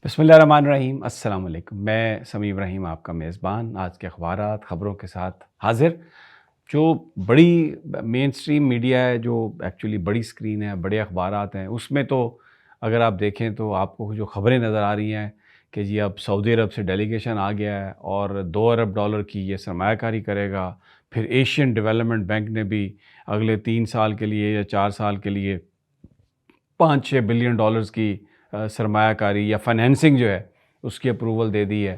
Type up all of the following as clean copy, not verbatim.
بسم اللہ الرحمن الرحیم۔ السلام علیکم، میں سمیع ابراہیم آپ کا میزبان آج کے خبروں کے ساتھ حاضر۔ جو بڑی مین سٹریم میڈیا ہے، جو ایکچولی بڑی سکرین ہے، بڑے اخبارات ہیں، اس میں تو اگر آپ دیکھیں تو آپ کو جو خبریں نظر آ رہی ہیں کہ جی اب سعودی عرب سے ڈیلیگیشن آ گیا ہے اور $2 ارب کی یہ سرمایہ کاری کرے گا۔ پھر ایشین ڈیولپمنٹ بینک نے بھی اگلے 3 سال کے لیے یا 4 سال کے لیے $5-6 بلین کی سرمایہ کاری یا فائنینسنگ جو ہے اس کی اپروول دے دی ہے۔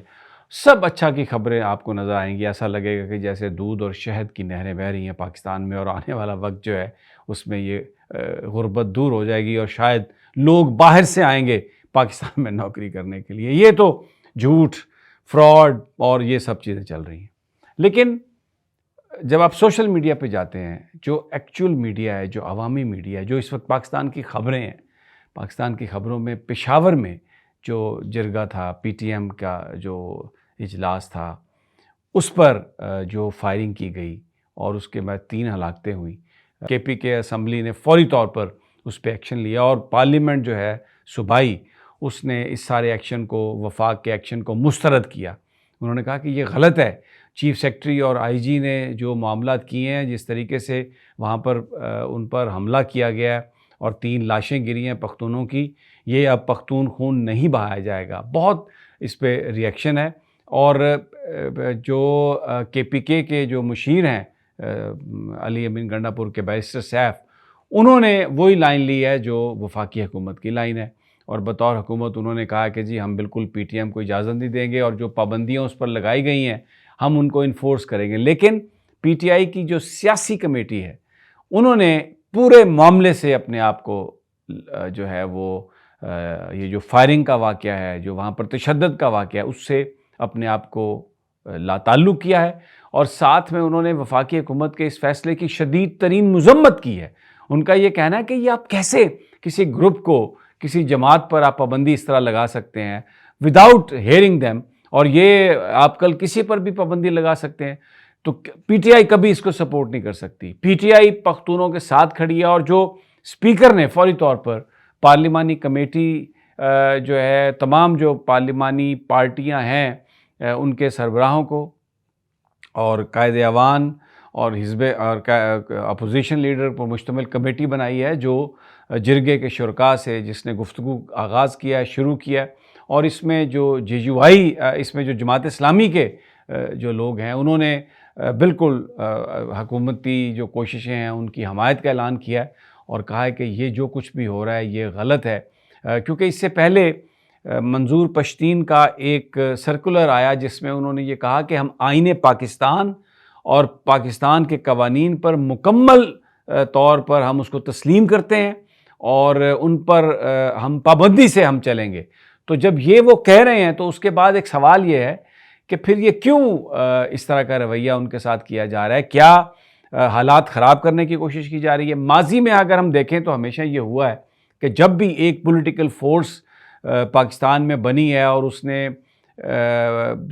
سب اچھا کی خبریں آپ کو نظر آئیں گی، ایسا لگے گا کہ جیسے دودھ اور شہد کی نہریں بہہ رہی ہیں پاکستان میں، اور آنے والا وقت جو ہے اس میں یہ غربت دور ہو جائے گی اور شاید لوگ باہر سے آئیں گے پاکستان میں نوکری کرنے کے لیے۔ یہ تو جھوٹ، فراڈ اور یہ سب چیزیں چل رہی ہیں۔ لیکن جب آپ سوشل میڈیا پہ جاتے ہیں، جو ایکچول میڈیا ہے، جو عوامی میڈیا ہے، جو اس وقت پاکستان کی خبریں ہیں، پاکستان کی خبروں میں پشاور میں جو جرگہ تھا، پی ٹی ایم کا جو اجلاس تھا، اس پر جو فائرنگ کی گئی اور اس کے بعد 3 ہلاکتیں ہوئیں، کے پی کے اسمبلی نے فوری طور پر اس پہ ایکشن لیا اور پارلیمنٹ جو ہے صوبائی، اس نے اس سارے ایکشن کو، وفاق کے ایکشن کو مسترد کیا۔ انہوں نے کہا کہ یہ غلط ہے۔ چیف سیکرٹری اور آئی جی نے جو معاملات کیے ہیں، جس طریقے سے وہاں پر ان پر حملہ کیا گیا ہے اور 3 لاشیں گری ہیں پختونوں کی، یہ اب پختون خون نہیں بہایا جائے گا۔ بہت اس پہ ریئیکشن ہے۔ اور جو کے پی کے جو مشیر ہیں علی امین گنڈا پور کے بیرسٹر سیف، انہوں نے وہی لائن لی ہے جو وفاقی حکومت کی لائن ہے، اور بطور حکومت انہوں نے کہا کہ جی ہم بالکل پی ٹی ایم کو اجازت نہیں دیں گے اور جو پابندیاں اس پر لگائی گئی ہیں ہم ان کو انفورس کریں گے۔ لیکن پی ٹی آئی کی جو سیاسی کمیٹی ہے، انہوں نے پورے معاملے سے اپنے آپ کو جو ہے وہ یہ جو فائرنگ کا واقعہ ہے، جو وہاں پر تشدد کا واقعہ ہے، اس سے اپنے آپ کو لا تعلق کیا ہے، اور ساتھ میں انہوں نے وفاقی حکومت کے اس فیصلے کی شدید ترین مذمت کی ہے۔ ان کا یہ کہنا ہے کہ یہ آپ کیسے کسی گروپ کو، کسی جماعت پر آپ پابندی اس طرح لگا سکتے ہیں وداؤٹ ہیئرنگ دیم، اور یہ آپ کل کسی پر بھی پابندی لگا سکتے ہیں۔ تو پی ٹی آئی کبھی اس کو سپورٹ نہیں کر سکتی۔ پی ٹی آئی پختونوں کے ساتھ کھڑی ہے، اور جو اسپیکر نے فوری طور پر پارلیمانی کمیٹی جو ہے، تمام جو پارلیمانی پارٹیاں ہیں ان کے سربراہوں کو اور قائد ایوان اور حزب اور اپوزیشن لیڈر پر مشتمل کمیٹی بنائی ہے، جو جرگے کے شرکاء سے جس نے گفتگو آغاز کیا ہے، شروع کیا ہے، اور اس میں جو جے یو آئی، اس میں جو جماعت اسلامی کے جو لوگ ہیں، انہوں نے بالکل حکومتی جو کوششیں ہیں ان کی حمایت کا اعلان کیا ہے اور کہا ہے کہ یہ جو کچھ بھی ہو رہا ہے یہ غلط ہے، کیونکہ اس سے پہلے منظور پشتین کا ایک سرکولر آیا جس میں انہوں نے یہ کہا کہ ہم آئین پاکستان اور پاکستان کے قوانین پر مکمل طور پر ہم اس کو تسلیم کرتے ہیں اور ان پر ہم پابندی سے ہم چلیں گے۔ تو جب یہ وہ کہہ رہے ہیں تو اس کے بعد ایک سوال یہ ہے کہ پھر یہ کیوں اس طرح کا رویہ ان کے ساتھ کیا جا رہا ہے؟ کیا حالات خراب کرنے کی کوشش کی جا رہی ہے؟ ماضی میں اگر ہم دیکھیں تو ہمیشہ یہ ہوا ہے کہ جب بھی ایک پولیٹیکل فورس پاکستان میں بنی ہے اور اس نے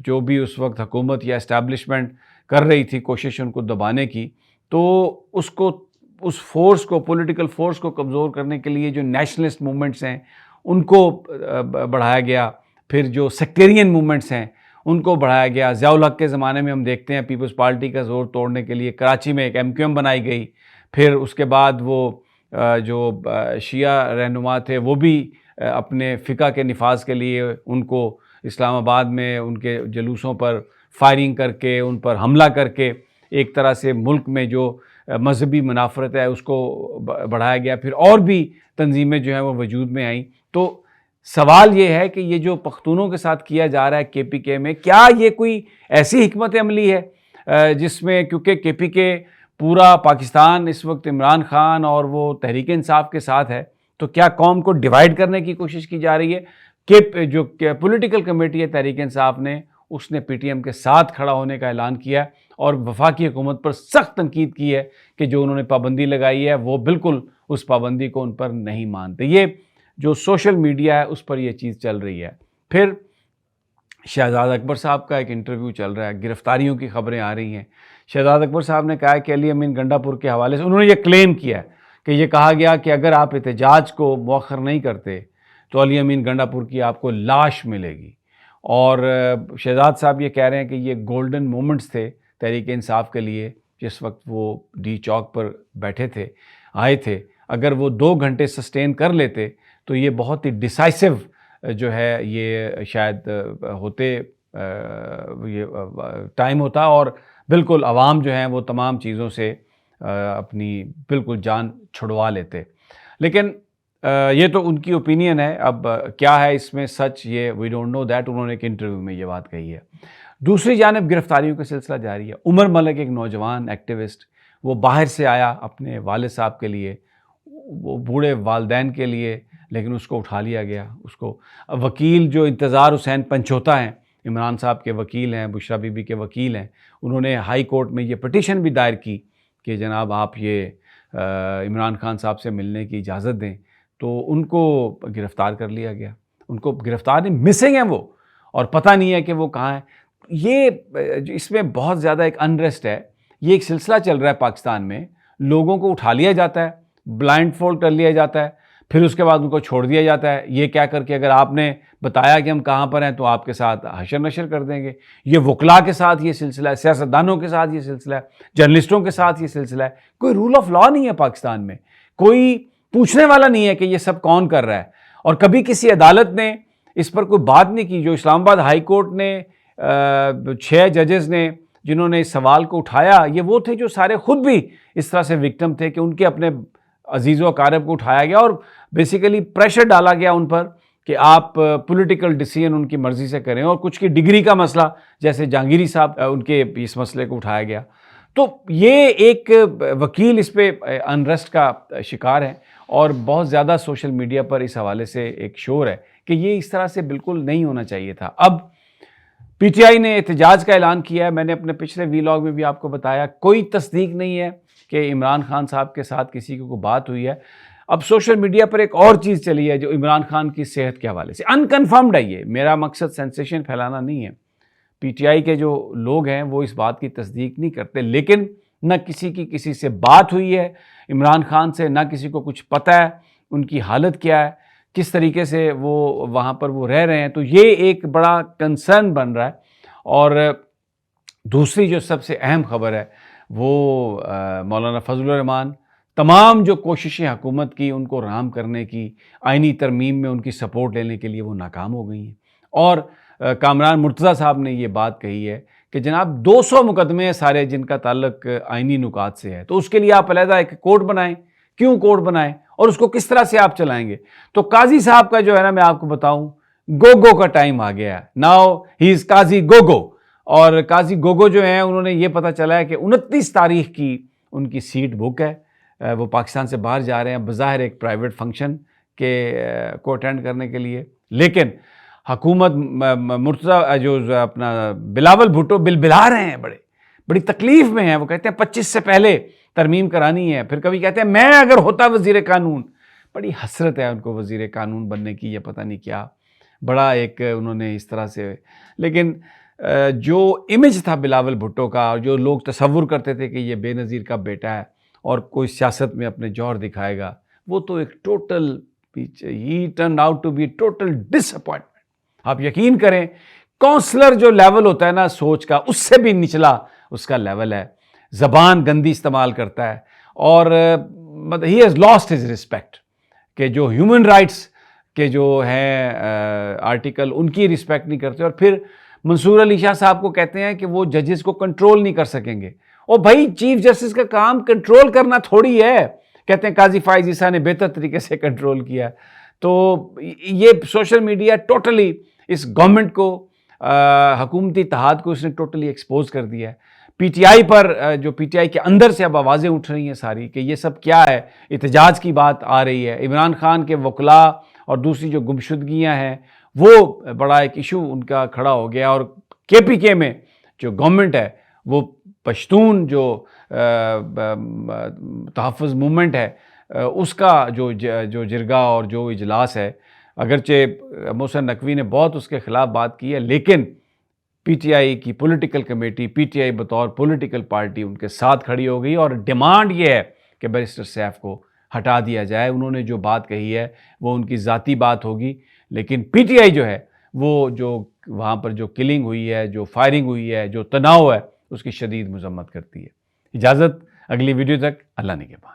جو بھی اس وقت حکومت یا اسٹیبلشمنٹ کر رہی تھی کوشش ان کو دبانے کی، تو اس فورس کو، پولیٹیکل فورس کو کمزور کرنے کے لیے جو نیشنلسٹ موومنٹس ہیں ان کو بڑھایا گیا، پھر جو سیکٹیرین موومنٹس ہیں ان کو بڑھایا گیا۔ ضیاء الحق کے زمانے میں ہم دیکھتے ہیں پیپلز پارٹی کا زور توڑنے کے لیے کراچی میں ایک MQM بنائی گئی، پھر اس کے بعد وہ جو شیعہ رہنما تھے وہ بھی اپنے فقہ کے نفاذ کے لیے ان کو اسلام آباد میں ان کے جلوسوں پر فائرنگ کر کے، ان پر حملہ کر کے ایک طرح سے ملک میں جو مذہبی منافرت ہے اس کو بڑھایا گیا، پھر اور بھی تنظیمیں جو ہیں وہ وجود میں آئیں۔ تو سوال یہ ہے کہ یہ جو پختونوں کے ساتھ کیا جا رہا ہے کے پی کے میں، کیا یہ کوئی ایسی حکمت عملی ہے جس میں، کیونکہ کے پی کے پورا پاکستان اس وقت عمران خان اور وہ تحریک انصاف کے ساتھ ہے، تو کیا قوم کو ڈیوائیڈ کرنے کی کوشش کی جا رہی ہے؟ کہ جو پولیٹیکل کمیٹی ہے تحریک انصاف نے، اس نے پی ٹی ایم کے ساتھ کھڑا ہونے کا اعلان کیا اور وفاقی حکومت پر سخت تنقید کی ہے کہ جو انہوں نے پابندی لگائی ہے وہ بالکل اس پابندی کو ان پر نہیں مانتے۔ یہ جو سوشل میڈیا ہے اس پر یہ چیز چل رہی ہے۔ پھر شہزاد اکبر صاحب کا ایک انٹرویو چل رہا ہے، گرفتاریوں کی خبریں آ رہی ہیں۔ شہزاد اکبر صاحب نے کہا کہ علی امین گنڈا پور کے حوالے سے انہوں نے یہ کلیم کیا ہے کہ یہ کہا گیا کہ اگر آپ احتجاج کو مؤخر نہیں کرتے تو علی امین گنڈا پور کی آپ کو لاش ملے گی. اور شہزاد صاحب یہ کہہ رہے ہیں کہ یہ گولڈن مومنٹس تھے تحریک انصاف کے لیے جس وقت وہ ڈی چوک پر بیٹھے تھے, آئے تھے. اگر وہ 2 گھنٹے سسٹین کر لیتے تو یہ بہت ہی ڈیسائسو جو ہے یہ شاید ہوتے یہ ٹائم ہوتا, اور بالکل عوام جو ہیں وہ تمام چیزوں سے اپنی بالکل جان چھڑوا لیتے. لیکن یہ تو ان کی اوپینین ہے, اب کیا ہے اس میں سچ یہ وی ڈونٹ نو دیٹ. انہوں نے ایک انٹرویو میں یہ بات کہی ہے. دوسری جانب گرفتاریوں کا سلسلہ جاری ہے. عمر ملک ایک نوجوان ایکٹیوسٹ, وہ باہر سے آیا اپنے والد صاحب کے لیے, وہ بوڑھے والدین کے لیے, لیکن اس کو اٹھا لیا گیا. اس کو وکیل جو انتظار حسین پنچوتا ہیں, عمران صاحب کے وکیل ہیں, بشرا بی بی کے وکیل ہیں, انہوں نے ہائی کورٹ میں یہ پٹیشن بھی دائر کی کہ جناب آپ یہ عمران خان صاحب سے ملنے کی اجازت دیں, تو ان کو گرفتار کر لیا گیا. ان کو گرفتار نہیں, مسنگ ہیں وہ, اور پتہ نہیں ہے کہ وہ کہاں ہیں. یہ اس میں بہت زیادہ ایک انریسٹ ہے. یہ ایک سلسلہ چل رہا ہے پاکستان میں, لوگوں کو اٹھا لیا جاتا ہے, بلائنڈ فولڈ کر لیا جاتا ہے, پھر اس کے بعد ان کو چھوڑ دیا جاتا ہے. یہ کیا کر کے اگر آپ نے بتایا کہ ہم کہاں پر ہیں تو آپ کے ساتھ حشر نشر کر دیں گے. یہ وکلاء کے ساتھ یہ سلسلہ ہے, سیاستدانوں کے ساتھ یہ سلسلہ ہے, جرنلسٹوں کے ساتھ یہ سلسلہ ہے. کوئی رول آف لاء نہیں ہے پاکستان میں, کوئی پوچھنے والا نہیں ہے کہ یہ سب کون کر رہا ہے. اور کبھی کسی عدالت نے اس پر کوئی بات نہیں کی. جو اسلام آباد ہائی کورٹ نے 6 ججز نے جنہوں نے اس سوال کو اٹھایا, یہ وہ تھے جو سارے خود بھی اس طرح سے وکٹم تھے کہ ان کے اپنے عزیز و اقارب کو اٹھایا گیا اور بیسیکلی پریشر ڈالا گیا ان پر کہ آپ پولیٹیکل ڈیسیژن ان کی مرضی سے کریں. اور کچھ کی ڈگری کا مسئلہ جیسے جہانگیری صاحب, ان کے اس مسئلے کو اٹھایا گیا. تو یہ ایک وکیل اس پہ انریسٹ کا شکار ہے, اور بہت زیادہ سوشل میڈیا پر اس حوالے سے ایک شور ہے کہ یہ اس طرح سے بالکل نہیں ہونا چاہیے تھا. اب پی ٹی آئی نے احتجاج کا اعلان کیا ہے. میں نے اپنے پچھلے ویلاگ میں بھی آپ کو بتایا, کوئی تصدیق نہیں ہے کہ عمران خان صاحب کے ساتھ کسی کو بات ہوئی ہے. اب سوشل میڈیا پر ایک اور چیز چلی ہے جو عمران خان کی صحت کے حوالے سے انکنفرمڈ ہے. یہ میرا مقصد سینسیشن پھیلانا نہیں ہے. پی ٹی آئی کے جو لوگ ہیں وہ اس بات کی تصدیق نہیں کرتے, لیکن نہ کسی کی کسی سے بات ہوئی ہے عمران خان سے, نہ کسی کو کچھ پتہ ہے ان کی حالت کیا ہے, کس طریقے سے وہ وہاں پر وہ رہ رہے ہیں. تو یہ ایک بڑا کنسرن بن رہا ہے. اور دوسری جو سب سے اہم خبر ہے وہ مولانا فضل الرحمان, تمام جو کوششیں حکومت کی ان کو رام کرنے کی, آئینی ترمیم میں ان کی سپورٹ لینے کے لیے وہ ناکام ہو گئی ہیں. اور کامران مرتضیٰ صاحب نے یہ بات کہی ہے کہ جناب 200 مقدمے ہیں سارے جن کا تعلق آئینی نکات سے ہے, تو اس کے لیے آپ علیحدہ ایک کوڈ بنائیں. کیوں کوڈ بنائیں اور اس کو کس طرح سے آپ چلائیں گے؟ تو قاضی صاحب کا جو ہے نا, میں آپ کو بتاؤں, گوگو کا ٹائم آ گیا ہے. ناؤ ہی از قاضی گوگو. اور قاضی گوگو جو ہیں انہوں نے یہ پتہ چلا ہے کہ 29 تاریخ کی ان کی سیٹ بک ہے. وہ پاکستان سے باہر جا رہے ہیں بظاہر ایک پرائیویٹ فنکشن کے کو اٹینڈ کرنے کے لیے. لیکن حکومت مرتضیٰ جو اپنا بلاول بھٹو بلا رہے ہیں, بڑی تکلیف میں ہیں. وہ کہتے ہیں 25 سے پہلے ترمیم کرانی ہے. پھر کبھی کہتے ہیں میں اگر ہوتا وزیر قانون. بڑی حسرت ہے ان کو وزیر قانون بننے کی, یہ پتہ نہیں کیا بڑا ایک انہوں نے اس طرح سے. لیکن جو امیج تھا بلاول بھٹو کا, اور جو لوگ تصور کرتے تھے کہ یہ بے نظیر کا بیٹا ہے اور کوئی سیاست میں اپنے جوہر دکھائے گا, وہ تو ایک ٹوٹل ہی turn out to be total disappointment. آپ یقین کریں, کونسلر جو لیول ہوتا ہے نا سوچ کا, اس سے بھی نچلا اس کا لیول ہے. زبان گندی استعمال کرتا ہے, اور he has lost his respect. کہ جو ہیومن رائٹس کے جو ہیں آرٹیکل, ان کی رسپیکٹ نہیں کرتے. اور پھر منصور علی شاہ صاحب کو کہتے ہیں کہ وہ ججز کو کنٹرول نہیں کر سکیں گے. اور بھائی چیف جسٹس کا کام کنٹرول کرنا تھوڑی ہے. کہتے ہیں قاضی فائز عیسیٰ نے بہتر طریقے سے کنٹرول کیا. تو یہ سوشل میڈیا ٹوٹلی اس گورنمنٹ کو, حکومتی اتحاد کو اس نے ٹوٹلی ایکسپوز کر دیا ہے. پی ٹی آئی پر جو پی ٹی آئی کے اندر سے اب آوازیں اٹھ رہی ہیں ساری کہ یہ سب کیا ہے, احتجاج کی بات آ رہی ہے. عمران خان کے وکلاء اور دوسری جو گمشدگیاں ہیں وہ بڑا ایک ایشو ان کا کھڑا ہو گیا. اور کے پی کے میں جو گورنمنٹ ہے وہ پشتون جو تحفظ موومنٹ ہے اس کا جو جرگہ اور جو اجلاس ہے, اگرچہ محسن نقوی نے بہت اس کے خلاف بات کی ہے, لیکن پی ٹی آئی کی political committee, P T I بطور پولیٹیکل پارٹی ان کے ساتھ کھڑی ہو گئی. اور ڈیمانڈ یہ ہے کہ بیرسٹر سیف کو ہٹا دیا جائے۔ انہوں نے جو بات کہی ہے وہ ان کی ذاتی بات ہوگی، لیکن پی ٹی آئی جو ہے وہ جو وہاں پر جو کلنگ ہوئی ہے، جو فائرنگ ہوئی ہے، جو تناؤ ہے، اس کی شدید مذمت کرتی ہے۔ اجازت، اگلی ویڈیو تک، اللہ نگہبان۔